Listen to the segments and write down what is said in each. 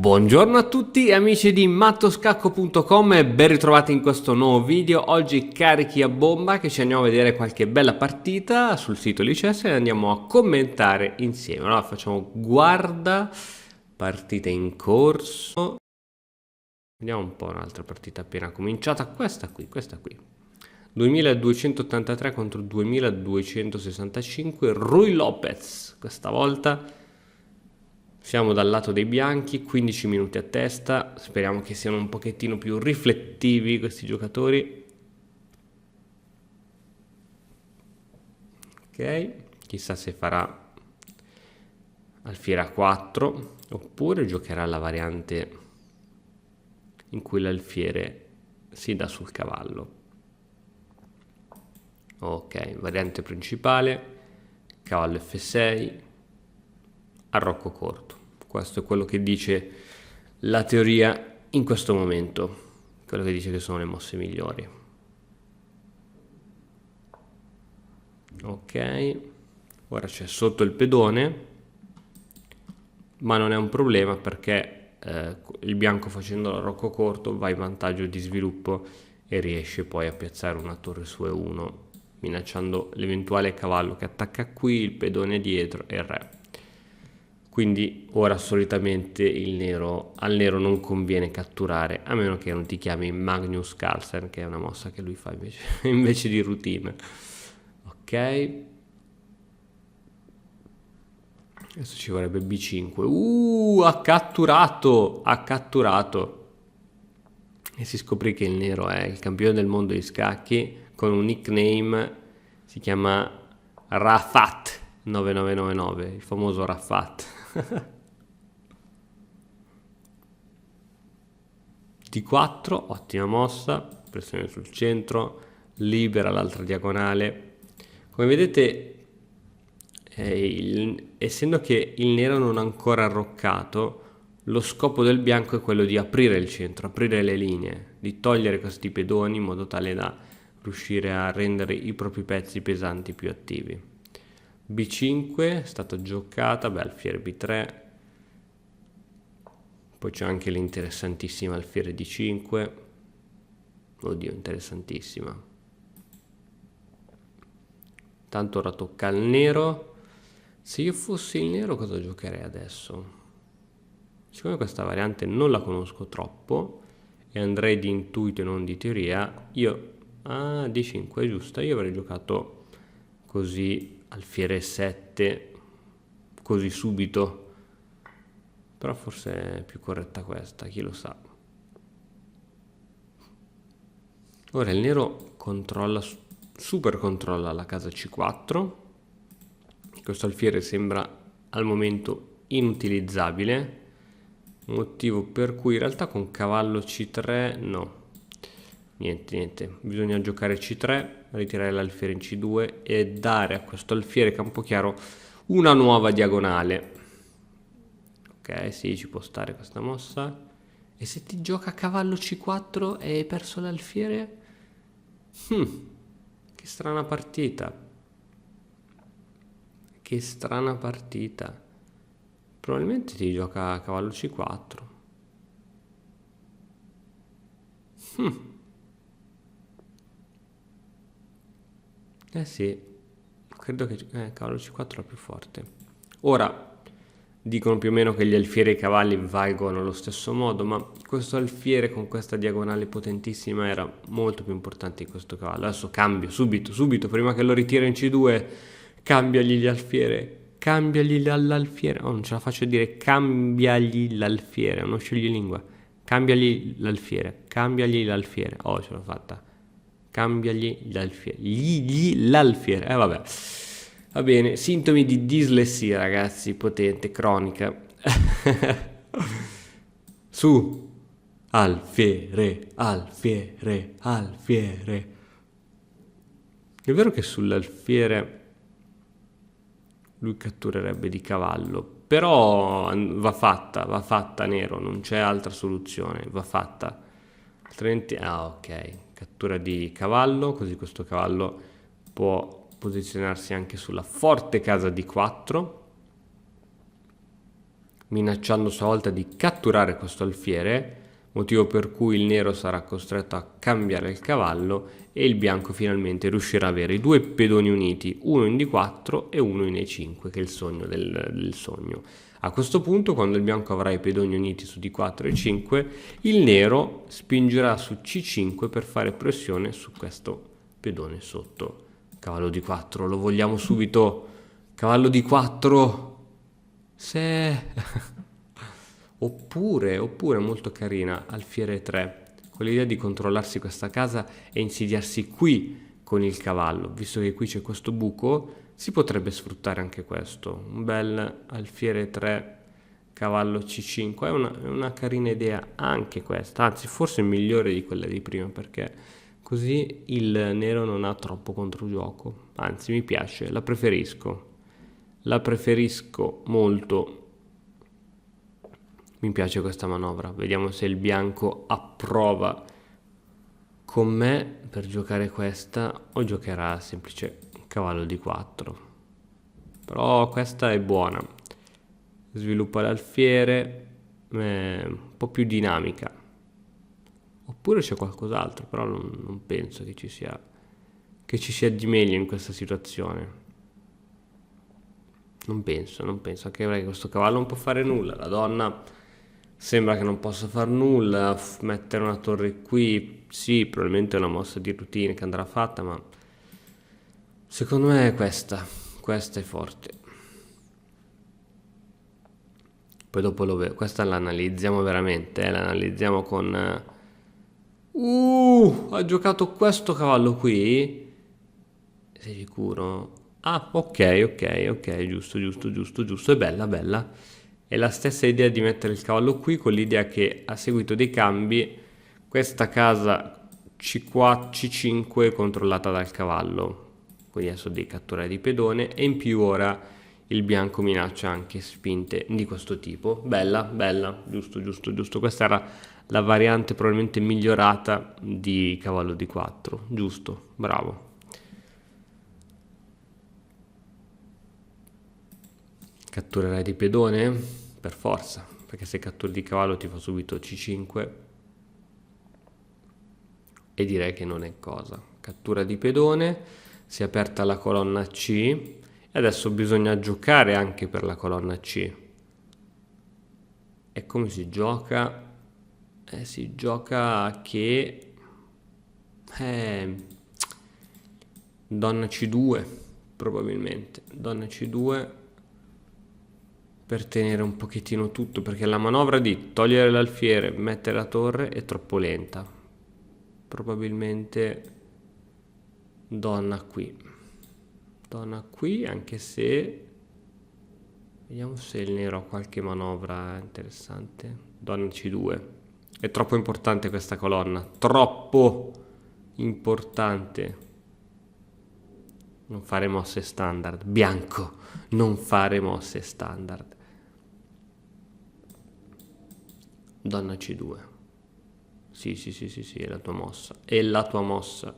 Buongiorno a tutti amici di mattoscacco.com e ben ritrovati in questo nuovo video. Oggi carichi a bomba che ci andiamo a vedere qualche bella partita sul sito Lices e andiamo a commentare insieme. Allora facciamo guarda, partita in corso. Vediamo un po' un'altra partita appena cominciata, questa qui. 2283 contro 2265, Rui Lopez questa volta. Siamo dal lato dei bianchi, 15 minuti a testa, speriamo che siano un pochettino più riflettivi questi giocatori. Ok, chissà se farà alfiere a 4 oppure giocherà la variante in cui l'alfiere si dà sul cavallo. Ok, variante principale, cavallo F6, arrocco corto. Questo è quello che dice la teoria in questo momento, quello che dice che sono le mosse migliori. Ok, ora c'è sotto il pedone, ma non è un problema perché il bianco facendo l'arrocco corto va in vantaggio di sviluppo e riesce poi a piazzare una torre su E1 minacciando l'eventuale cavallo che attacca qui, il pedone dietro e il re. Quindi ora solitamente al nero non conviene catturare, a meno che non ti chiami Magnus Carlsen, che è una mossa che lui fa invece di routine. Ok. Adesso ci vorrebbe B5. Ha catturato! E si scoprì che il nero è il campione del mondo di scacchi con un nickname, si chiama Rafat 9999, il famoso Rafat. D4, ottima mossa, pressione sul centro, libera l'altra diagonale. Come vedete, essendo che il nero non ha ancora arroccato, lo scopo del bianco è quello di aprire il centro, aprire le linee, di togliere questi pedoni in modo tale da riuscire a rendere i propri pezzi pesanti più attivi. B5 è stata giocata, alfiere B3, poi c'è anche l'interessantissima alfiere D5, oddio interessantissima. Tanto ora tocca al nero. Se io fossi il nero cosa giocherei adesso? Siccome questa variante non la conosco troppo e andrei di intuito e non di teoria, io D5 è giusta, io avrei giocato così alfiere 7 così subito, però forse è più corretta questa, chi lo sa. Ora il nero super controlla la casa C4, questo alfiere sembra al momento inutilizzabile, motivo per cui in realtà con cavallo C3 no, niente, bisogna giocare C3, ritirare l'alfiere in C2 e dare a questo alfiere campochiaro una nuova diagonale. Ok, sì, ci può stare questa mossa. E se ti gioca cavallo C4 e hai perso l'alfiere? Che strana partita. Probabilmente ti gioca cavallo C4. Eh sì, credo che cavallo C4 è più forte. Ora dicono più o meno che gli alfieri e i cavalli valgono allo stesso modo, ma questo alfiere con questa diagonale potentissima era molto più importante di questo cavallo. Adesso cambio subito, prima che lo ritira in C2, cambiagli l'alfiere. Oh, non ce la faccio a dire, cambiagli l'alfiere, uno scioglilingua. Cambiagli l'alfiere. Oh, ce l'ho fatta. Cambiagli l'alfiere. Vabbè. Va bene, sintomi di dislessia, ragazzi, potente, cronica. Su, alfiere. È vero che sull'alfiere lui catturerebbe di cavallo, però va fatta nero, non c'è altra soluzione, va fatta. Altrimenti, ok, cattura di cavallo, così questo cavallo può posizionarsi anche sulla forte casa D4 minacciando stavolta di catturare questo alfiere, motivo per cui il nero sarà costretto a cambiare il cavallo e il bianco finalmente riuscirà ad avere i due pedoni uniti, uno in D4 e uno in E5, che è il sogno del sogno. A questo punto, quando il bianco avrà i pedoni uniti su D4 e 5, il nero spingerà su C5 per fare pressione su questo pedone sotto. Cavallo D4, lo vogliamo subito. Cavallo D4. Se... oppure molto carina, alfiere 3, con l'idea di controllarsi questa casa e insediarsi qui con il cavallo. Visto che qui c'è questo buco, si potrebbe sfruttare anche questo. Un bel alfiere 3, cavallo C5, è una carina idea anche questa, anzi forse migliore di quella di prima, perché così il nero non ha troppo controgioco. Anzi, mi piace, la preferisco molto. Mi piace questa manovra. Vediamo se il bianco approva con me per giocare questa o giocherà semplice cavallo di 4. Però questa è buona. Sviluppa l'alfiere, è un po' più dinamica. Oppure c'è qualcos'altro, però non penso che ci sia di meglio in questa situazione. Non penso, anche perché questo cavallo non può fare nulla. La donna sembra che non possa far nulla. Mettere una torre qui, sì, probabilmente è una mossa di routine che andrà fatta, ma secondo me è questa è forte. Poi dopo questa l'analizziamo veramente, l'analizziamo con... ha giocato questo cavallo qui? Sei sicuro? Ah, ok, giusto, è bella. È la stessa idea di mettere il cavallo qui, con l'idea che a seguito dei cambi questa casa C4, C5 è controllata dal cavallo, quindi adesso devi catturare di pedone, e in più ora il bianco minaccia anche spinte di questo tipo. Bella, giusto. Questa era la variante probabilmente migliorata di cavallo di 4, giusto, bravo. Catturerai di pedone? Per forza, perché se catturi di cavallo ti fa subito C5 e direi che non è cosa. Cattura di pedone, si è aperta la colonna C e adesso bisogna giocare anche per la colonna C. E come si gioca? Si gioca che... donna C2, probabilmente. Donna C2... per tenere un pochettino tutto, perché la manovra di togliere l'alfiere, mettere la torre è troppo lenta. Probabilmente donna qui, anche se vediamo se il nero ha qualche manovra interessante. Donna C2, è troppo importante questa colonna, troppo importante. Non fare mosse standard, bianco, non fare mosse standard. Donna C2. Sì, è la tua mossa.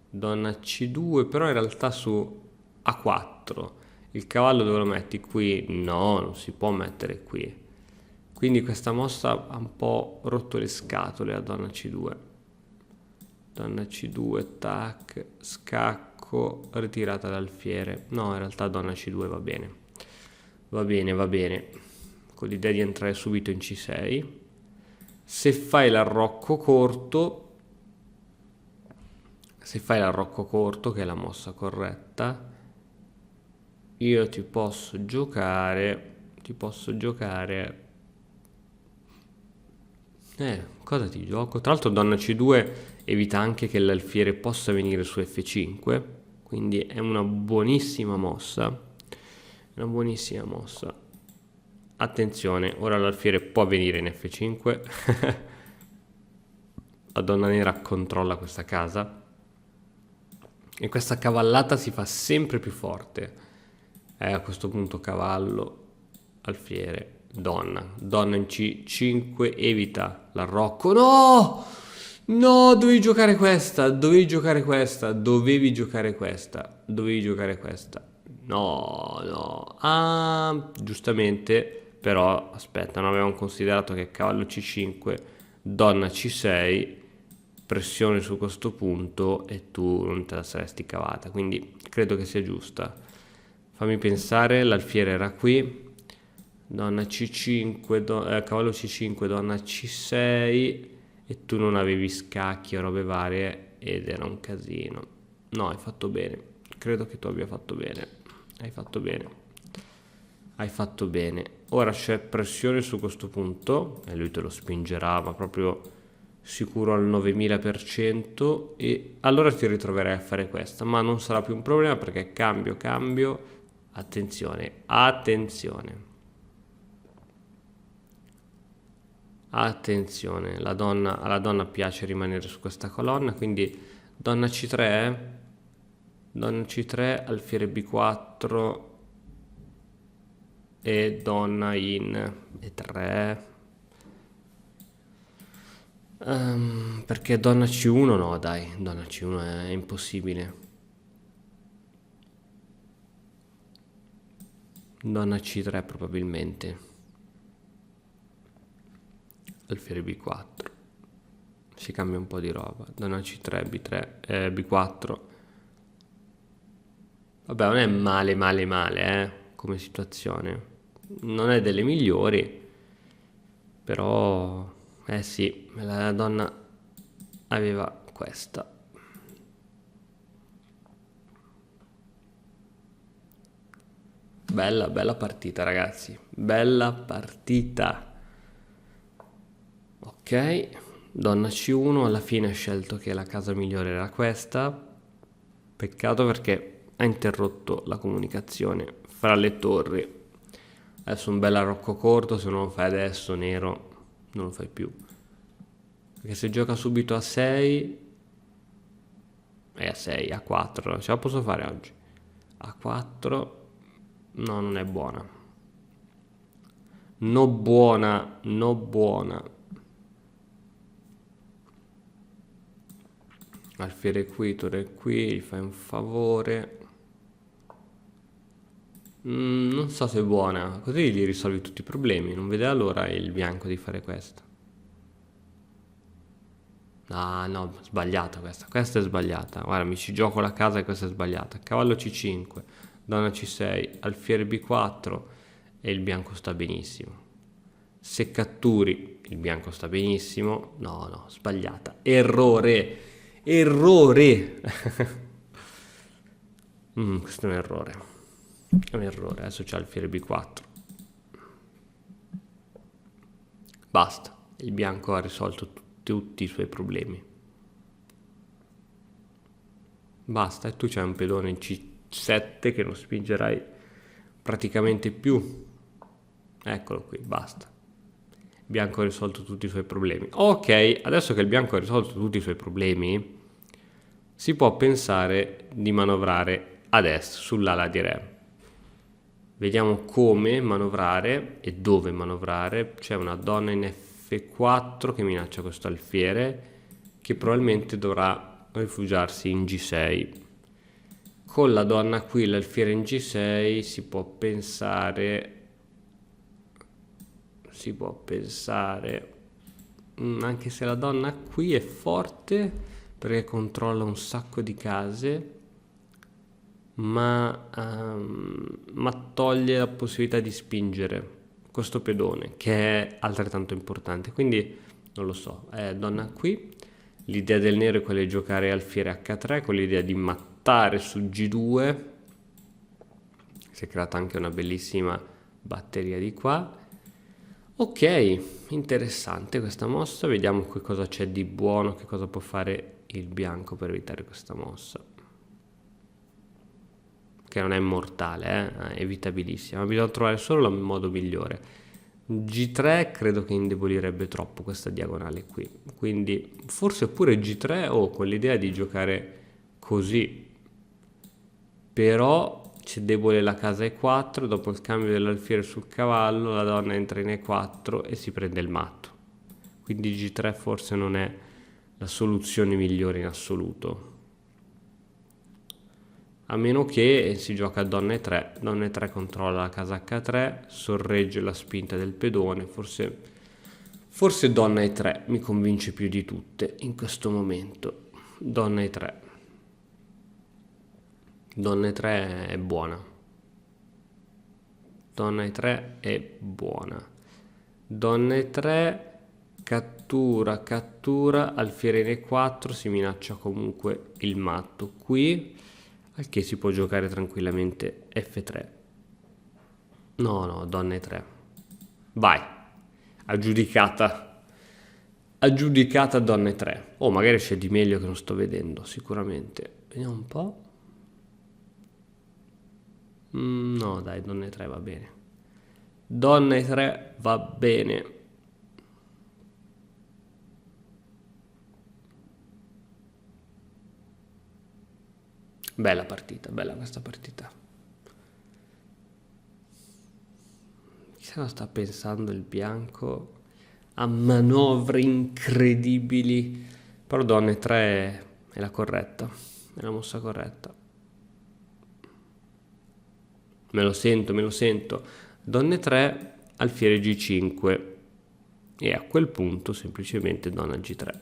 Donna C2, però in realtà su A4. Il cavallo dove lo metti? Qui? No, non si può mettere qui. Quindi questa mossa ha un po' rotto le scatole a donna C2. Donna C2, tac, scacco, ritirata d'alfiere. No, in realtà donna C2 va bene. Va bene. Con l'idea di entrare subito in C6. Se fai l'arrocco corto, che è la mossa corretta, io ti posso giocare, cosa ti gioco? Tra l'altro donna C2 evita anche che l'alfiere possa venire su F5, quindi è una buonissima mossa. Attenzione, ora l'alfiere può venire in F5. La donna nera controlla questa casa e questa cavallata si fa sempre più forte. A questo punto cavallo, alfiere, donna in C5, evita l'arrocco. No, dovevi giocare questa. No. Giustamente però aspetta, non avevamo considerato che cavallo C5, donna C6, pressione su questo punto e tu non te la saresti cavata, quindi credo che sia giusta. Fammi pensare, l'alfiere era qui, donna C5, cavallo C5, donna C6 e tu non avevi scacchi o robe varie ed era un casino. No, hai fatto bene, credo che tu abbia fatto bene, hai fatto bene. Hai fatto bene. Ora c'è pressione su questo punto e lui te lo spingerà, ma proprio sicuro al 9000% e allora ti ritroverai a fare questa, ma non sarà più un problema perché cambio, attenzione, attenzione, alla donna piace rimanere su questa colonna, quindi donna C3, donna C3, alfiere B4 e donna in E3. Perché donna C1 no, dai, donna C1 è impossibile. Donna C3 probabilmente. Alfiere B4. Si cambia un po' di roba. Donna C3, B3, B4. Vabbè, non è male, come situazione. Non è delle migliori, però, sì, la donna aveva questa. Bella partita, ragazzi. Bella partita. Ok, donna C1, alla fine ha scelto che la casa migliore era questa. Peccato perché ha interrotto la comunicazione fra le torri. Adesso un bel arrocco corto, se non lo fai adesso, nero, non lo fai più. Perché se gioca subito a 6, è a 6, a 4, ce la posso fare oggi. A 4, no, non è buona. No buona, no buona. Alfiere qui, torre qui, gli fai un favore. Non so se è buona, così gli risolvi tutti i problemi. Non vede allora il bianco di fare questo. Ah no, sbagliata questa. Questa è sbagliata. Guarda, mi ci gioco la casa e questa è sbagliata. Cavallo C5, donna C6, alfiere B4 e il bianco sta benissimo. Se catturi, il bianco sta benissimo. No, sbagliata. Errore. Questo è un errore. È un errore. Adesso c'è alfiere B4. Basta. Il bianco ha risolto tutti i suoi problemi. Basta, e tu c'hai un pedone in C7 che non spingerai praticamente più. Eccolo qui, basta. Il bianco ha risolto tutti i suoi problemi. Ok, adesso che il bianco ha risolto tutti i suoi problemi, si può pensare di manovrare adesso sull'ala di re. Vediamo come manovrare e dove manovrare. C'è una donna in F4 che minaccia questo alfiere, che probabilmente dovrà rifugiarsi in G6. Con la donna qui, l'alfiere in G6, si può pensare, anche se la donna qui è forte perché controlla un sacco di case, ma toglie la possibilità di spingere questo pedone, che è altrettanto importante. Quindi non lo so, è donna qui. L'idea del nero è quella di giocare alfiere H3 con l'idea di mattare su G2. Si è creata anche una bellissima batteria di qua. Ok, interessante questa mossa. Vediamo che cosa c'è di buono, che cosa può fare il bianco per evitare questa mossa, che non è mortale, è evitabilissima, ma bisogna trovare solo il modo migliore. G3 credo che indebolirebbe troppo questa diagonale qui, quindi forse pure G3 o con l'idea di giocare così, però c'è debole la casa E4, dopo il cambio dell'alfiere sul cavallo la donna entra in E4 e si prende il matto, quindi G3 forse non è la soluzione migliore in assoluto. a meno che si gioca donna e 3 controlla la casa H3, sorregge la spinta del pedone, forse donna e 3 mi convince più di tutte in questo momento. Donna e 3 è buona. Donna e 3 è buona. Donna e 3 cattura, alfiere in e4, si minaccia comunque il matto qui, al che si può giocare tranquillamente f3. No, donna e 3. Vai, aggiudicata donna e 3. Oh, magari c'è di meglio che non sto vedendo, sicuramente. Vediamo un po'. No, dai, donna e 3 va bene. Donna e 3 va bene. Bella partita, bella questa partita. Chissà cosa sta pensando il bianco. A manovre incredibili. Però donna e 3 è la corretta. È la mossa corretta. Me lo sento. Donna e 3, alfiere G5. E a quel punto semplicemente donna G3.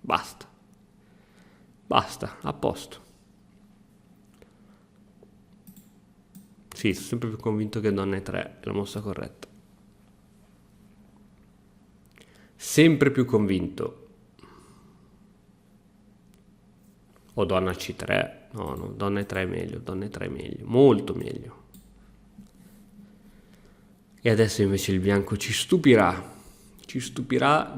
Basta, a posto. Sì, sono sempre più convinto che donna e 3 è la mossa corretta. Sempre più convinto. O donna C3. No, donna e 3 è meglio, molto meglio. E adesso invece il bianco ci stupirà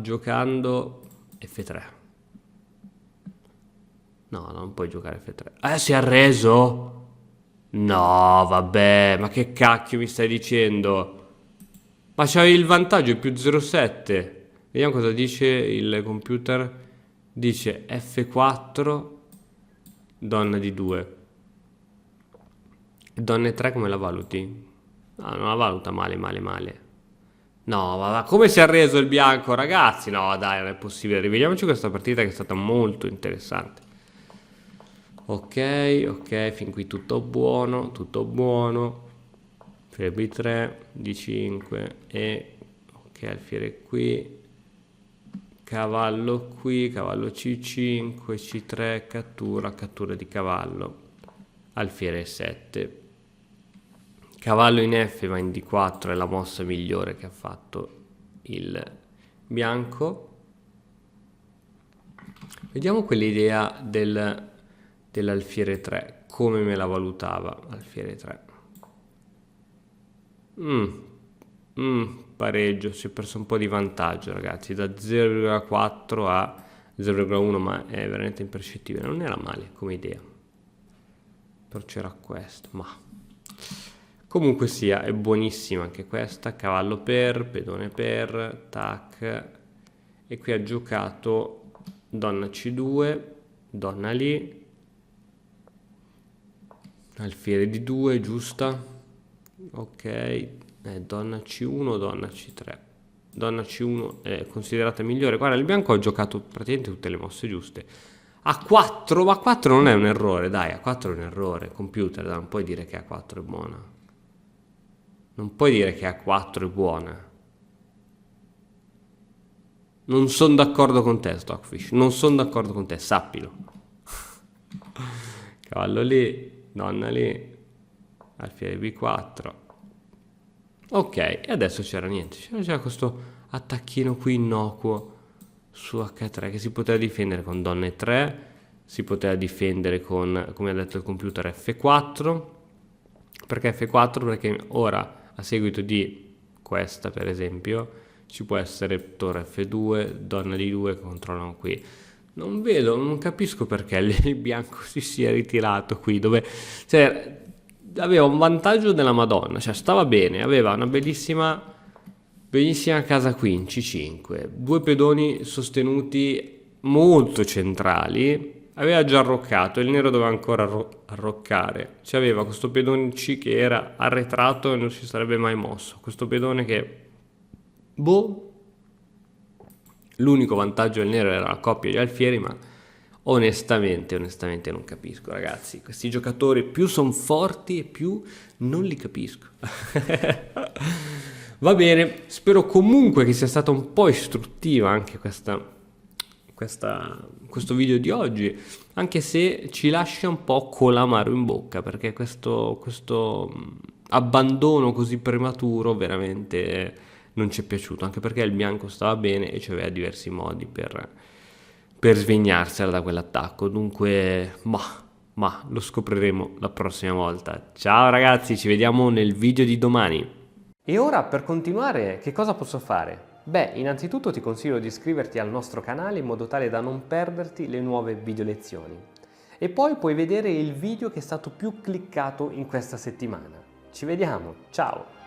giocando F3. No, non puoi giocare F3. Si è arreso? No, vabbè, ma che cacchio mi stai dicendo? Ma c'hai il vantaggio, è più 0,7. Vediamo cosa dice il computer. Dice F4, donna di 2. Donna e 3 come la valuti? No, non la valuta male. No, ma come si è arreso il bianco, ragazzi? No, dai, non è possibile. Rivediamoci questa partita che è stata molto interessante. Ok, fin qui tutto buono. Alfiere B3, D5 e... ok, alfiere qui. Cavallo qui, cavallo C5, C3, cattura di cavallo. Alfiere 7. Cavallo in F va in D4, è la mossa migliore che ha fatto il bianco. Vediamo quell'idea dell'alfiere 3, come me la valutava alfiere 3. Pareggio, si è perso un po' di vantaggio, ragazzi, da 0,4 a 0,1, ma è veramente impercettibile. Non era male come idea, però c'era questo, ma comunque sia, è buonissima anche questa. Cavallo per, pedone per, tac, e qui ha giocato donna C2, donna lì, alfiere di 2, giusta? Ok, donna C1, donna C3. Donna C1 è considerata migliore. Guarda, il bianco ha giocato praticamente tutte le mosse giuste. A4, ma A4 non è un errore, dai, A4 è un errore. Computer, dai, non puoi dire che A4 è buona. Non puoi dire che A4 è buona. Non sono d'accordo con te, Stockfish. Non sono d'accordo con te, sappilo. Cavallo lì, donna lì, alfiere B4. Ok, e adesso c'era niente. C'era questo attacchino qui innocuo su H3 che si poteva difendere con donna e3, si poteva difendere con, come ha detto il computer, F4. Perché F4? Perché ora, a seguito di questa, per esempio, ci può essere torre F2, donna di 2 che controllano qui. Non capisco perché il bianco si sia ritirato qui, dove cioè, aveva un vantaggio della Madonna, cioè stava bene, aveva una bellissima casa qui in C5, 2 pedoni sostenuti molto centrali, aveva già arroccato, il nero doveva ancora arroccare, aveva questo pedone C che era arretrato e non si sarebbe mai mosso, questo pedone che l'unico vantaggio del nero era la coppia di alfieri, ma onestamente non capisco, ragazzi. Questi giocatori più sono forti e più non li capisco. Va bene, spero comunque che sia stata un po' istruttiva anche questo video di oggi, anche se ci lascia un po' con l'amaro in bocca, perché questo abbandono così prematuro veramente non ci è piaciuto, anche perché il bianco stava bene e c'aveva diversi modi per svegnarsela da quell'attacco. Dunque, ma lo scopriremo la prossima volta. Ciao ragazzi, ci vediamo nel video di domani. E ora, per continuare, che cosa posso fare? Beh, innanzitutto ti consiglio di iscriverti al nostro canale in modo tale da non perderti le nuove video lezioni. E poi puoi vedere il video che è stato più cliccato in questa settimana. Ci vediamo, ciao!